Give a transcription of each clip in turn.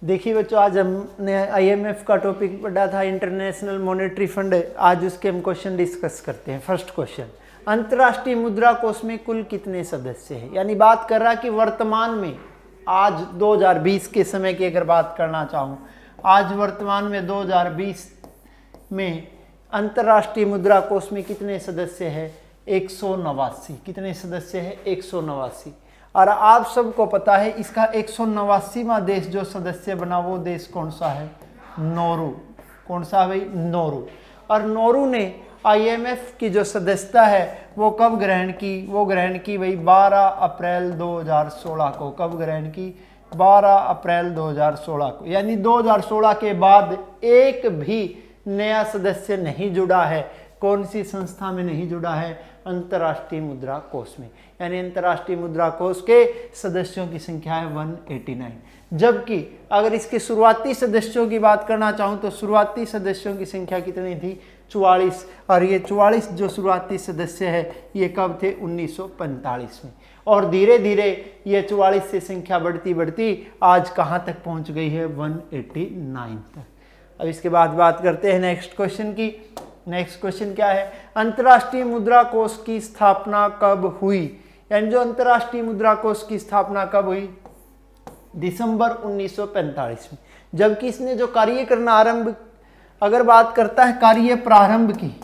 देखिए बच्चों, आज हमने आईएमएफ का टॉपिक पढ़ा था, इंटरनेशनल मॉनेटरी फंड। आज उसके हम क्वेश्चन डिस्कस करते हैं। फर्स्ट क्वेश्चन, अंतर्राष्ट्रीय मुद्रा कोष में कुल कितने सदस्य हैं? यानी बात कर रहा कि वर्तमान में आज 2020 के समय की अगर बात करना चाहूँ, आज वर्तमान में 2020 में अंतर्राष्ट्रीय मुद्रा कोष में कितने सदस्य हैं? 189। कितने सदस्य हैं? 189। और आप सबको पता है इसका 189वां देश जो सदस्य बना वो देश कौन सा है? नोरू। कौन सा भाई? नोरू। और नोरू ने आईएमएफ की जो सदस्यता है वो कब ग्रहण की? वो ग्रहण की भाई 12 अप्रैल 2016 को। कब ग्रहण की? 12 अप्रैल 2016 को। यानी 2016 के बाद एक भी नया सदस्य नहीं जुड़ा है। कौन सी संस्था में नहीं जुड़ा है? अंतर्राष्ट्रीय मुद्रा कोष में। यानी अंतर्राष्ट्रीय मुद्रा कोष के सदस्यों की संख्या है 189। जबकि अगर इसके शुरुआती सदस्यों की बात करना चाहूँ तो शुरुआती सदस्यों की संख्या कितनी थी? 44। और ये 44 जो शुरुआती सदस्य है ये कब थे? 1945 में। और धीरे धीरे ये 44 से संख्या बढ़ती बढ़ती आज कहाँ तक पहुँच गई है? 189 तक। अब इसके बाद बात करते हैं नेक्स्ट क्वेश्चन की। नेक्स्ट क्वेश्चन क्या है? अंतर्राष्ट्रीय मुद्रा कोष की स्थापना कब हुई? यानी जो अंतर्राष्ट्रीय मुद्रा कोष की स्थापना कब हुई? दिसंबर 1945 में। जबकि इसने जो कार्य करना आरंभ, अगर बात करता है कार्य प्रारंभ की,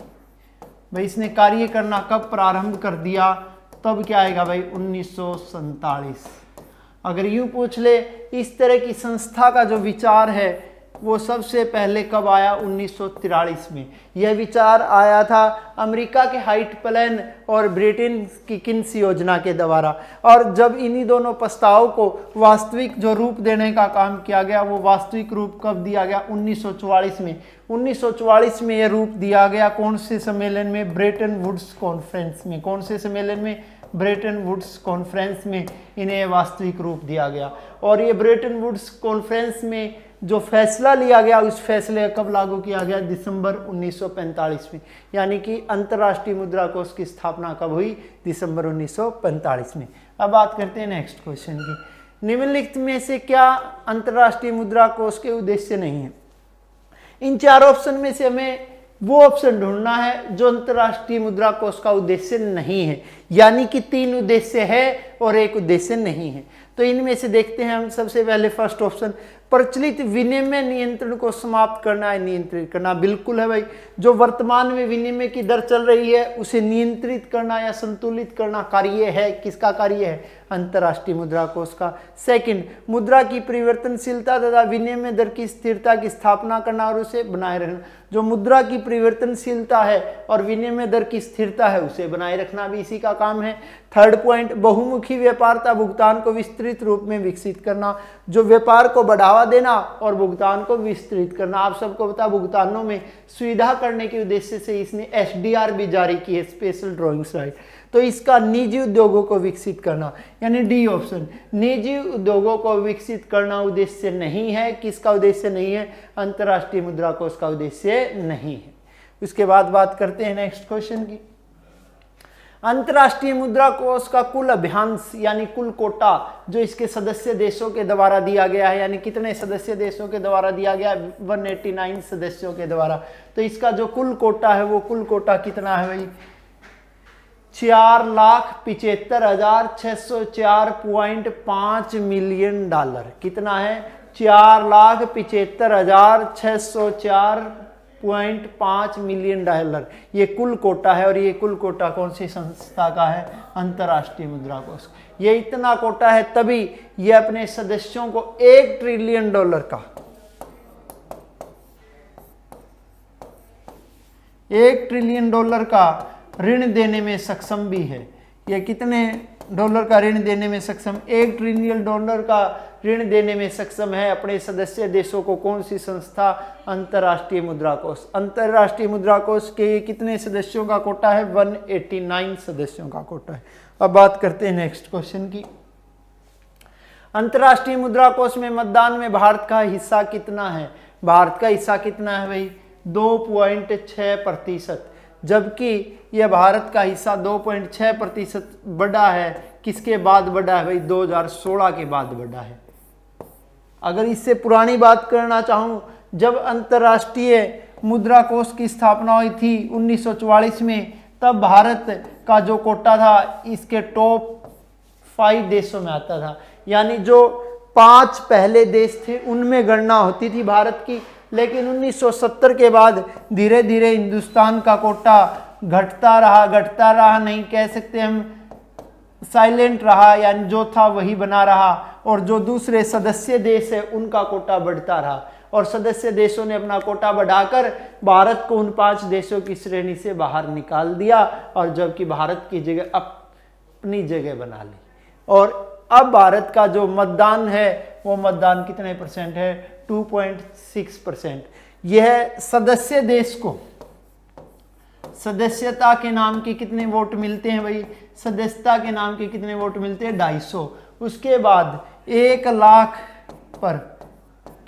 भाई इसने कार्य करना कब प्रारंभ कर दिया? तब क्या आएगा भाई? 1947। अगर यूं पूछ ले, इस तरह की संस्था का जो विचार है वो सबसे पहले कब आया? 1943 में। यह विचार आया था अमेरिका के हाइट प्लान और ब्रिटेन की किन्स योजना के द्वारा। और जब इन्हीं दोनों प्रस्ताव को वास्तविक जो रूप देने का काम किया गया, वो वास्तविक रूप कब दिया गया? 1944 में। 1944 में यह रूप दिया गया कौन से सम्मेलन में? ब्रेटन वुड्स कॉन्फ्रेंस में। कौन से सम्मेलन में? ब्रेटन वुड्स कॉन्फ्रेंस में इन्हें वास्तविक रूप दिया गया। और ये ब्रेटन वुड्स कॉन्फ्रेंस में जो फैसला लिया गया, उस फैसले कब लागू किया गया? दिसंबर 1945 में। यानी कि अंतर्राष्ट्रीय मुद्रा कोष की स्थापना कब हुई? दिसंबर 1945 में। अब बात करते हैं नेक्स्ट क्वेश्चन की। निम्नलिखित में से क्या अंतर्राष्ट्रीय मुद्रा कोष के उद्देश्य नहीं है? इन चार ऑप्शन में से हमें वो ऑप्शन ढूंढना है जो अंतर्राष्ट्रीय मुद्रा कोष का उद्देश्य नहीं है। यानी कि 3 उद्देश्य है और 1 उद्देश्य नहीं है। तो इनमें से देखते हैं हम। सबसे पहले फर्स्ट ऑप्शन, प्रचलित विनिमय नियंत्रण को समाप्त करना है, नियंत्रित करना। बिल्कुल है भाई, जो वर्तमान में विनिमय की दर चल रही है उसे नियंत्रित करना या संतुलित करना कार्य है। किसका कार्य है? अंतर्राष्ट्रीय मुद्रा कोष का। सेकंड, मुद्रा की परिवर्तनशीलता तथा विनिमय दर की स्थिरता की स्थापना करना और उसे बनाए रखना। जो मुद्रा की परिवर्तनशीलता है और विनिमय दर की स्थिरता है उसे बनाए रखना भी इसी का काम है। थर्ड पॉइंट, बहुमुखी व्यापारता भुगतान को विस्तृत रूप में विकसित करना। जो व्यापार को बढ़ावा देना और भुगतान को विस्तृत करना। आप सबको पता, भुगतानों में सुविधा करने के उद्देश्य से इसने एसडीआर भी जारी की है, स्पेशल ड्राइंग्स राइट। तो इसका निजी उद्योगों को विकसित करना, यानी डी ऑप्शन, निजी उद्योगों को विकसित करना उद्देश्य नहीं है। किसका उद्देश्य नहीं है? अंतर्राष्ट्रीय मुद्रा कोष का उद्देश्य नहीं है। उसके बाद बात करते हैं नेक्स्ट क्वेश्चन की। अंतर्राष्ट्रीय मुद्रा कोष का कुल अभ्यांश यानी कुल कोटा जो इसके सदस्य देशों के द्वारा दिया गया है, यानी कितने सदस्य देशों के द्वारा दिया गया? 189 सदस्यों के द्वारा। तो इसका जो कुल कोटा है वो कुल कोटा कितना है भाई? 4,75,604.5 मिलियन डॉलर। कितना है? 4,75,604.5 मिलियन डॉलर। ये कुल कोटा है। और ये कुल कोटा कौन सी संस्था का है? अंतर्राष्ट्रीय मुद्रा कोष। ये इतना कोटा है तभी ये अपने सदस्यों को $1 ट्रिलियन का, $1 ट्रिलियन का ऋण देने में सक्षम भी है। ये कितने डॉलर का ऋण देने में सक्षम? $1 ट्रिलियन का ऋण देने में सक्षम है अपने सदस्य देशों को। कौन सी संस्था? अंतर्राष्ट्रीय मुद्रा कोष। अंतर्राष्ट्रीय मुद्रा कोष के कितने सदस्यों का कोटा है? 189 सदस्यों का कोटा है। अब बात करते हैं नेक्स्ट क्वेश्चन की। अंतर्राष्ट्रीय मुद्रा कोष में मतदान में भारत का हिस्सा कितना है? भारत का हिस्सा कितना है भाई? 2.6%। जबकि यह भारत का हिस्सा 2.6% बढ़ा है। किसके बाद बढ़ा है भाई? 2016 के बाद बढ़ा है। अगर इससे पुरानी बात करना चाहूँ, जब अंतर्राष्ट्रीय मुद्रा कोष की स्थापना हुई थी 1944 में, तब भारत का जो कोटा था इसके टॉप 5 देशों में आता था। यानी जो 5 पहले देश थे उनमें गणना होती थी भारत की। लेकिन 1970 के बाद धीरे धीरे हिंदुस्तान का कोटा घटता रहा नहीं कह सकते हम, साइलेंट रहा, यानी जो था वही बना रहा, और जो दूसरे सदस्य देश है उनका कोटा बढ़ता रहा, और सदस्य देशों ने अपना कोटा बढ़ाकर भारत को उन 5 देशों की श्रेणी से बाहर निकाल दिया, और जबकि भारत की जगह अपनी जगह बना ली। और अब भारत का जो मतदान है वो मतदान कितने परसेंट है? 2.6%। यह सदस्य देश को सदस्यता के नाम के कितने वोट मिलते हैं भाई? सदस्यता के नाम के कितने वोट मिलते हैं? 250। उसके बाद 1 लाख पर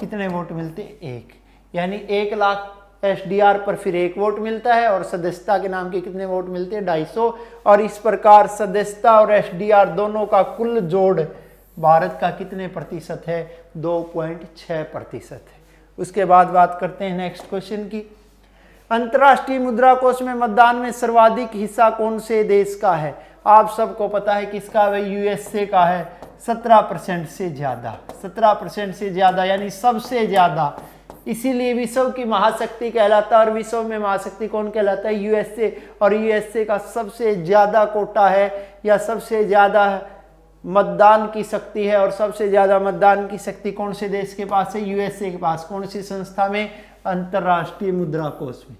कितने वोट मिलते हैं? 1। यानी 1 लाख एसडीआर पर फिर 1 वोट मिलता है, और सदस्यता के नाम के कितने वोट मिलते हैं? 250। और इस प्रकार सदस्यता और एसडीआर दोनों का कुल जोड़ भारत का कितने प्रतिशत है? 2.6% है। उसके बाद बात करते हैं नेक्स्ट क्वेश्चन की। अंतर्राष्ट्रीय मुद्रा कोष में मतदान में सर्वाधिक हिस्सा कौन से देश का है? आप सबको पता है किसका है? यूएसए का है, 17% से ज्यादा। 17% से ज्यादा यानी सबसे ज्यादा, इसीलिए विश्व की महाशक्ति कहलाता है। और विश्व में महाशक्ति कौन कहलाता है? यूएसए। और यूएसए का सबसे ज्यादा कोटा है, या सबसे ज्यादा मतदान की शक्ति है। और सबसे ज्यादा मतदान की शक्ति कौन से देश के पास है? यूएसए के पास। कौन सी संस्था में? अंतर्राष्ट्रीय मुद्रा कोष में।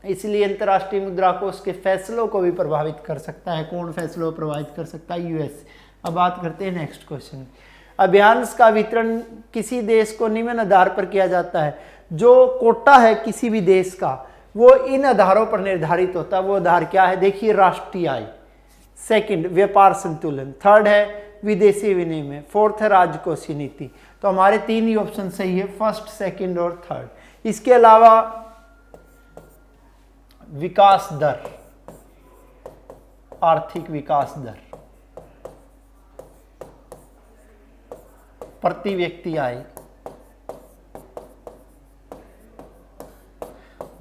इसलिए अंतर्राष्ट्रीय मुद्रा कोष के फैसलों को भी प्रभावित कर सकता है। कौन फैसलों को प्रभावित कर सकता है? यूएस। अब बात करते हैं नेक्स्ट क्वेश्चन। अभ्यांश का वितरण किसी देश को निम्न आधार पर किया जाता है। जो कोटा है किसी भी देश का, वो इन आधारों पर निर्धारित होता है। वो आधार क्या है? देखिए, राष्ट्रीय आय, सेकंड व्यापार संतुलन, थर्ड है विदेशी विनिमय, फोर्थ है राजकोषीय नीति। तो हमारे 3 ही ऑप्शन सही है, फर्स्ट, सेकंड और थर्ड। इसके अलावा विकास दर, आर्थिक विकास दर, प्रति व्यक्ति आय,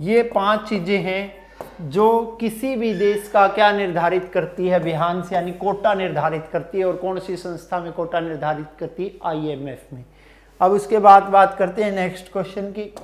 ये 5 चीजें हैं जो किसी भी देश का क्या निर्धारित करती है? अभ्यांश यानी कोटा निर्धारित करती है। और कौन सी संस्था में कोटा निर्धारित करती है? आईएमएफ में। अब उसके बाद बात करते हैं नेक्स्ट क्वेश्चन की।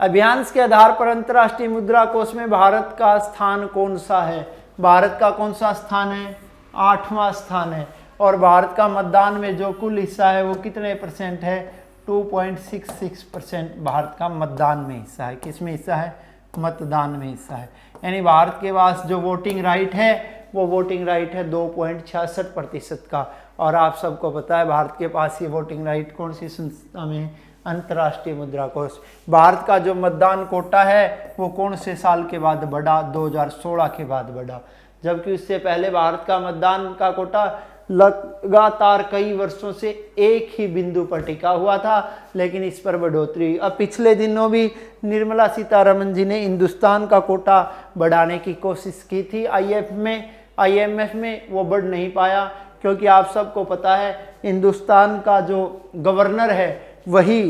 अभ्यांश के आधार पर अंतर्राष्ट्रीय मुद्रा कोष में भारत का स्थान कौन सा है? भारत का कौन सा स्थान है? 8वां स्थान है। और भारत का मतदान में जो कुल हिस्सा है वो कितने परसेंट है? 2.66% भारत का मतदान में हिस्सा है। किस में हिस्सा है? मतदान में हिस्सा है। यानी भारत के पास जो वोटिंग राइट है वो वोटिंग राइट है 2.66% का। और आप सबको पता है भारत के पास ये वोटिंग राइट कौन सी संस्था में? अंतर्राष्ट्रीय मुद्रा कोष। भारत का जो मतदान कोटा है वो कौन से साल के बाद बढ़ा? 2016 के बाद बढ़ा। जबकि उससे पहले भारत का मतदान का कोटा लगातार कई वर्षों से एक ही बिंदु पर टिका हुआ था, लेकिन इस पर बढ़ोतरी हुई। अब पिछले दिनों भी निर्मला सीतारमण जी ने हिंदुस्तान का कोटा बढ़ाने की कोशिश की थी आईएमएफ में, वो बढ़ नहीं पाया, क्योंकि आप सबको पता है हिंदुस्तान का जो गवर्नर है वही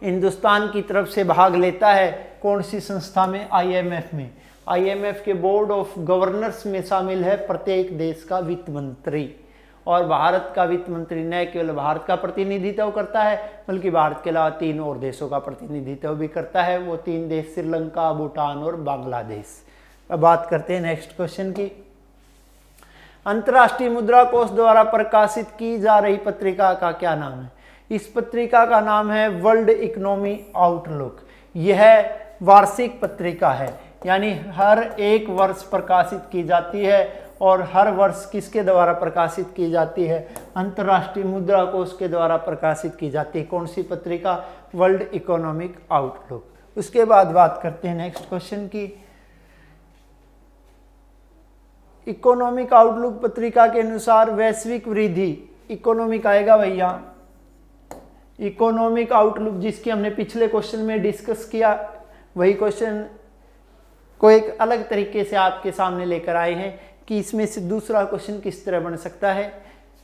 हिंदुस्तान की तरफ से भाग लेता है। कौन सी संस्था में? आईएमएफ में। आईएमएफ के बोर्ड ऑफ गवर्नर्स में शामिल है प्रत्येक देश का वित्त मंत्री। और भारत का वित्त मंत्री न केवल भारत का प्रतिनिधित्व करता है, बल्कि भारत के अलावा 3 और देशों का प्रतिनिधित्व भी करता है। वो 3 देश श्रीलंका, भूटान और बांग्लादेश। अब बात करते हैं नेक्स्ट क्वेश्चन की। अंतर्राष्ट्रीय मुद्रा कोष द्वारा प्रकाशित की जा रही पत्रिका का क्या नाम है? इस पत्रिका का नाम है वर्ल्ड इकोनॉमी आउटलुक। यह वार्षिक पत्रिका है, यानी हर 1 वर्ष प्रकाशित की जाती है। और हर वर्ष किसके द्वारा प्रकाशित की जाती है? अंतर्राष्ट्रीय मुद्रा कोष के द्वारा प्रकाशित की जाती है। कौन सी पत्रिका? World economic outlook. उसके बाद बात करते हैं नेक्स्ट क्वेश्चन की। इकोनॉमिक आउटलुक पत्रिका के अनुसार वैश्विक वृद्धि, इकोनॉमिक आएगा भैया, इकोनॉमिक आउटलुक जिसकी हमने पिछले क्वेश्चन में डिस्कस किया, वही क्वेश्चन को एक अलग तरीके से आपके सामने लेकर आए हैं कि इसमें से दूसरा क्वेश्चन किस तरह बन सकता है।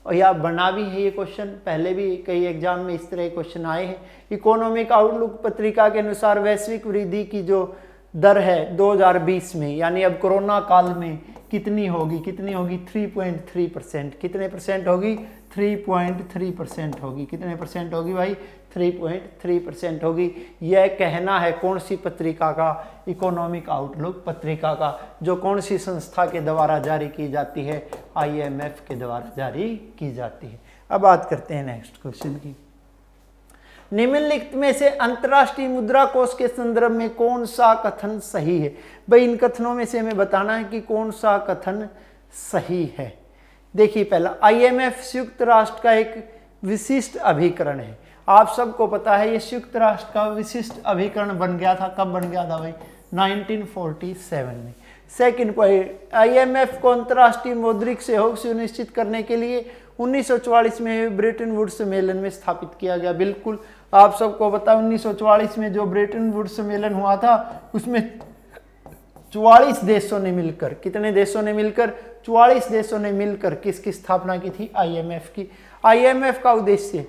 और या बना भी है ये क्वेश्चन, पहले भी कई एग्जाम में इस तरह क्वेश्चन आए हैं। इकोनॉमिक आउटलुक पत्रिका के अनुसार वैश्विक वृद्धि की जो दर है 2020 में, यानी अब कोरोना काल में कितनी होगी 3.3%। कितने परसेंट होगी? 3.3% होगी। कितने परसेंट होगी भाई? 3.3% होगी। यह कहना है कौन सी पत्रिका का? इकोनॉमिक आउटलुक पत्रिका का, जो कौन सी संस्था के द्वारा जारी की जाती है? IMF के द्वारा जारी की जाती है। अब बात करते हैं नेक्स्ट क्वेश्चन की। निम्नलिखित में से अंतर्राष्ट्रीय मुद्रा कोष के संदर्भ में कौन सा कथन सही है? भाई इन कथनों में से हमें बताना है कि कौन सा कथन सही है। देखिए पहला, IMF संयुक्त राष्ट्र का एक विशिष्ट अभिकरण है। आप सबको पता है ये संयुक्त राष्ट्र का विशिष्ट अभिकरण बन गया था। कब बन गया था भाई? 1947 में। सेकंड पॉइंट, IMF को अंतर्राष्ट्रीय मौद्रिक सहयोग सुनिश्चित करने के लिए 1944 में ब्रेटन वुड्स सम्मेलन में स्थापित किया गया। बिल्कुल आप सबको पता है 1944 में जो ब्रेटन वुड्स सम्मेलन हुआ था उसमें 44 देशों ने मिलकर, कितने देशों ने मिलकर? 44 देशों ने मिलकर किसकी स्थापना की थी? IMF की। IMF का उद्देश्य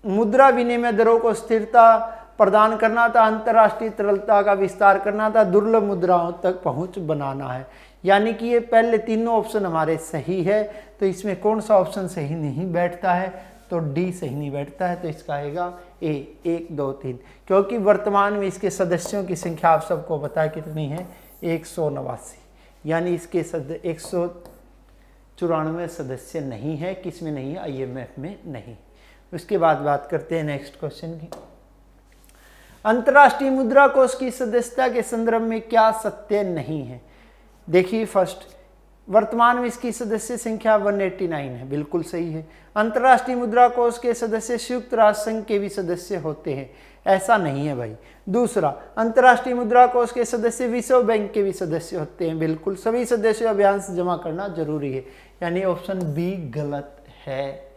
मुद्रा विनिमय दरों को स्थिरता प्रदान करना था, अंतर्राष्ट्रीय तरलता का विस्तार करना था, दुर्लभ मुद्राओं तक पहुंच बनाना है। यानी कि ये पहले तीनों ऑप्शन हमारे सही है। तो इसमें कौन सा ऑप्शन सही नहीं बैठता है? तो डी सही नहीं बैठता है। तो इसका आएगा ए, 1 2 3, क्योंकि वर्तमान में इसके सदस्यों की संख्या आप सबको पता है कितनी है? 189, यानी इसके 194 सदस्य नहीं है। किस में नहीं है? IMF में नहीं। उसके बाद बात करते हैं नेक्स्ट क्वेश्चन की। अंतर्राष्ट्रीय मुद्रा कोष की सदस्यता के संदर्भ में क्या सत्य नहीं है? देखिए फर्स्ट, वर्तमान में इसकी सदस्य संख्या 189 है, बिल्कुल सही है। अंतर्राष्ट्रीय मुद्रा कोष के सदस्य संयुक्त राष्ट्र संघ के भी सदस्य होते हैं, ऐसा नहीं है भाई। दूसरा, अंतर्राष्ट्रीय मुद्रा कोष के सदस्य विश्व बैंक के भी सदस्य होते हैं, बिल्कुल। सभी सदस्यों अभियांश जमा करना जरूरी है, यानी ऑप्शन बी गलत है।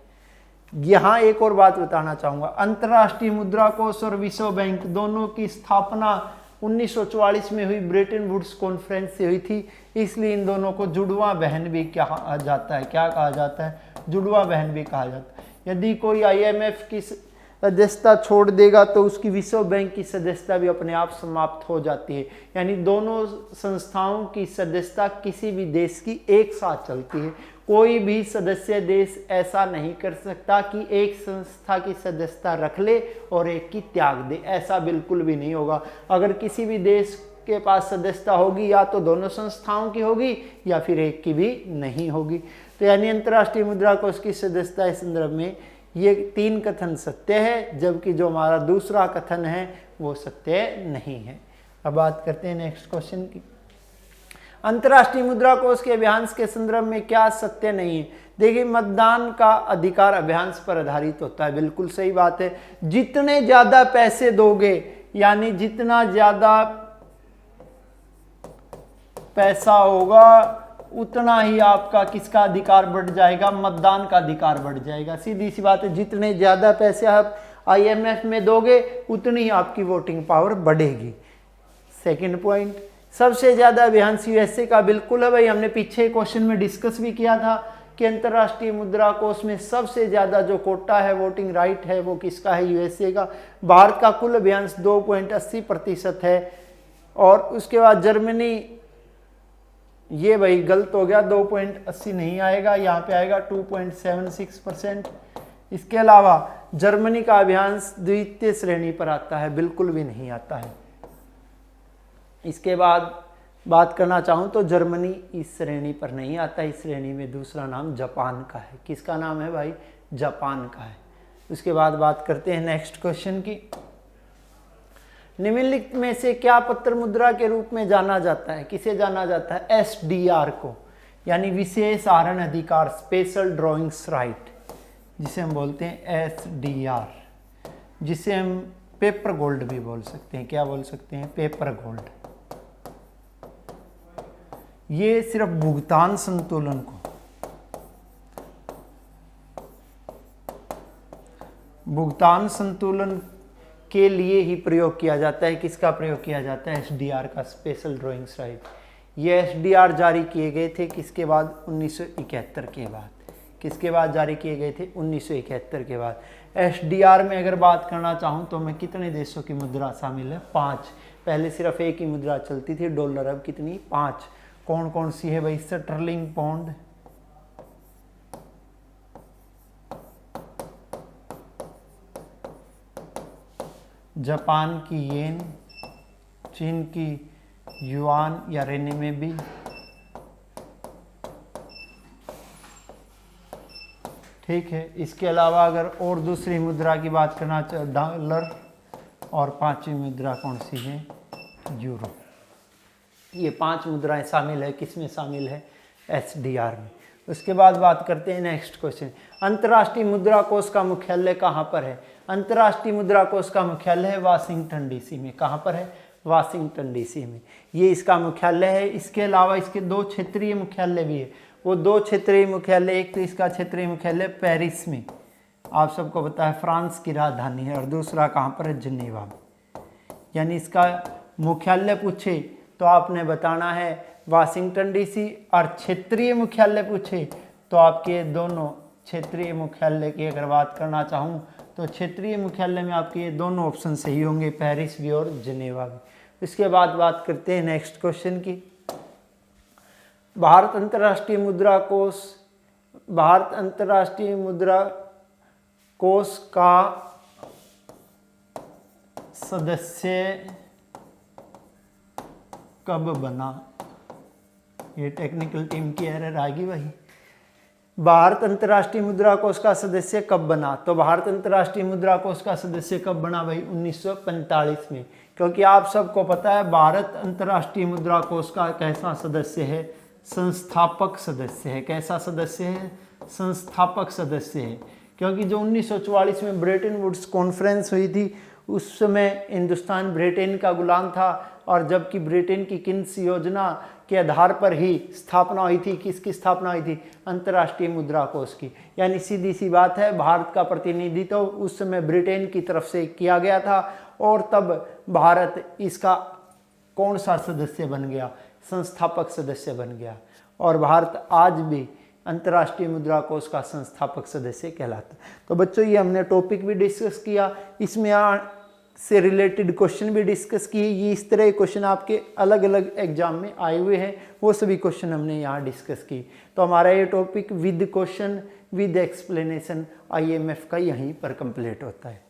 यहाँ एक और बात बताना चाहूंगा, अंतर्राष्ट्रीय मुद्रा कोष और विश्व बैंक दोनों की स्थापना 1944 में हुई ब्रेटन वुड्स कॉन्फ्रेंस से हुई थी, इसलिए इन दोनों को जुड़वा बहन भी कहा जाता है। क्या कहा जाता है? जुड़वा बहन भी कहा जाता है। यदि कोई IMF की सदस्यता छोड़ देगा तो उसकी विश्व बैंक की सदस्यता भी अपने आप समाप्त हो जाती है। यानी दोनों संस्थाओं की सदस्यता किसी भी देश की एक साथ चलती है। कोई भी सदस्य देश ऐसा नहीं कर सकता कि एक संस्था की सदस्यता रख ले और एक की त्याग दे, ऐसा बिल्कुल भी नहीं होगा। अगर किसी भी देश के पास सदस्यता होगी या तो दोनों संस्थाओं की होगी या फिर एक की भी नहीं होगी। तो यानी अंतर्राष्ट्रीय मुद्रा कोष की सदस्यता के संदर्भ में ये 3 कथन सत्य है, जबकि जो हमारा दूसरा कथन है वो सत्य नहीं है। अब बात करते हैं नेक्स्ट क्वेश्चन की। अंतर्राष्ट्रीय मुद्रा कोष के अभियांश के संदर्भ में क्या सत्य नहीं है? देखिए, मतदान का अधिकार अभियांश पर आधारित होता है, बिल्कुल सही बात है। जितने ज्यादा पैसे दोगे, यानी जितना ज्यादा पैसा होगा उतना ही आपका किसका अधिकार बढ़ जाएगा? मतदान का अधिकार बढ़ जाएगा। सीधी सी बात है, जितने ज्यादा पैसे आप IMF में दोगे उतनी ही आपकी वोटिंग पावर बढ़ेगी। सेकंड पॉइंट, सबसे ज्यादा अभियांश USA का, बिल्कुल है भाई। हमने पीछे क्वेश्चन में डिस्कस भी किया था कि अंतर्राष्ट्रीय मुद्रा कोष में सबसे ज्यादा जो कोटा है, वोटिंग राइट है, वो किसका है? USA का। भारत का कुल अभियांश 2.80% है। और उसके बाद जर्मनी, ये भाई गलत हो गया, 2.80 नहीं आएगा, यहाँ पे आएगा 2.76%। इसके अलावा जर्मनी का अभियांश द्वितीय श्रेणी पर आता है, बिल्कुल भी नहीं आता है। इसके बाद बात करना चाहूँ तो जर्मनी इस श्रेणी पर नहीं आता। इस श्रेणी में दूसरा नाम जापान का है। किसका नाम है भाई? जापान का है। उसके बाद बात करते हैं नेक्स्ट क्वेश्चन की। निम्नलिखित में से क्या पत्र मुद्रा के रूप में जाना जाता है? किसे जाना जाता है? SDR को, यानी विशेष आहरण अधिकार, स्पेशल ड्रॉइंग्स राइट, जिसे हम बोलते हैं SDR, जिसे हम पेपर गोल्ड भी बोल सकते हैं। क्या बोल सकते हैं? Paper gold. ये सिर्फ भुगतान संतुलन को, भुगतान संतुलन के लिए ही प्रयोग किया जाता है। किसका प्रयोग किया जाता है? SDR का, स्पेशल ड्रॉइंग्स राइट। ये SDR जारी किए गए थे किसके बाद? 1971 के बाद। किसके बाद जारी किए गए थे? 1971 के बाद। SDR में अगर बात करना चाहूँ तो मैं कितने देशों की मुद्रा शामिल है? 5। पहले सिर्फ एक ही मुद्रा चलती थी डॉलर, अब कितनी? 5। कौन कौन सी है भाई? स्टर्लिंग पाउंड, जापान की येन, चीन की युआन या रेनिमेबी, ठीक है। इसके अलावा अगर और दूसरी मुद्रा की बात करना चाहे, डॉलर, और 5वीं मुद्रा कौन सी है? यूरो। ये 5 मुद्राएं शामिल है, किस में शामिल है? SDR में। उसके बाद बात करते हैं नेक्स्ट क्वेश्चन, अंतर्राष्ट्रीय मुद्रा कोष का मुख्यालय कहाँ पर है? अंतर्राष्ट्रीय मुद्रा कोष का मुख्यालय है वाशिंगटन DC में। कहाँ पर है? वाशिंगटन DC में, ये इसका मुख्यालय है। इसके अलावा इसके 2 क्षेत्रीय मुख्यालय भी है। वो 2 क्षेत्रीय मुख्यालय, एक तो इसका क्षेत्रीय मुख्यालय पेरिस में, आप सबको पता है फ्रांस की राजधानी है, और दूसरा कहाँ पर है? जिनेवा में। यानी इसका मुख्यालय पूछे तो आपने बताना है वाशिंगटन DC, और क्षेत्रीय मुख्यालय पूछे तो आपके दोनों क्षेत्रीय मुख्यालय की अगर बात करना चाहूँ तो क्षेत्रीय मुख्यालय में आपके ये दोनों ऑप्शन सही होंगे, पेरिस भी और जिनेवा भी। इसके बाद बात करते हैं नेक्स्ट क्वेश्चन की, भारत अंतर्राष्ट्रीय मुद्रा कोष, भारत अंतर्राष्ट्रीय मुद्रा कोष का सदस्य कब बना? ये टेक्निकल टीम की एरर आएगी भाई। भारत अंतर्राष्ट्रीय मुद्रा कोष का सदस्य कब बना? तो भारत अंतर्राष्ट्रीय मुद्रा कोष का सदस्य कब बना भाई? 1945 में। क्योंकि आप सबको पता है भारत अंतर्राष्ट्रीय मुद्रा कोष का कैसा सदस्य है? संस्थापक सदस्य है। कैसा सदस्य है? संस्थापक सदस्य है। क्योंकि जो 1944 में ब्रेटन वुड्स कॉन्फ्रेंस हुई थी उस समय हिंदुस्तान ब्रिटेन का गुलाम था, और जबकि ब्रिटेन की किन्स योजना के आधार पर ही स्थापना हुई थी। किसकी स्थापना हुई थी? अंतर्राष्ट्रीय मुद्रा कोष की। यानी सीधी सी बात है, भारत का प्रतिनिधित्व उस समय ब्रिटेन की तरफ से किया गया था, और तब भारत इसका कौन सा सदस्य बन गया? संस्थापक सदस्य बन गया। और भारत आज भी अंतर्राष्ट्रीय मुद्रा कोष का संस्थापक सदस्य कहलाता है। तो बच्चों ये हमने टॉपिक भी डिस्कस किया, इसमें से रिलेटेड क्वेश्चन भी डिस्कस किए। ये इस तरह के क्वेश्चन आपके अलग अलग एग्जाम में आए हुए हैं, वो सभी क्वेश्चन हमने यहाँ डिस्कस किए। तो हमारा ये topic with question with explanation IMF का यहीं पर कंप्लीट होता है।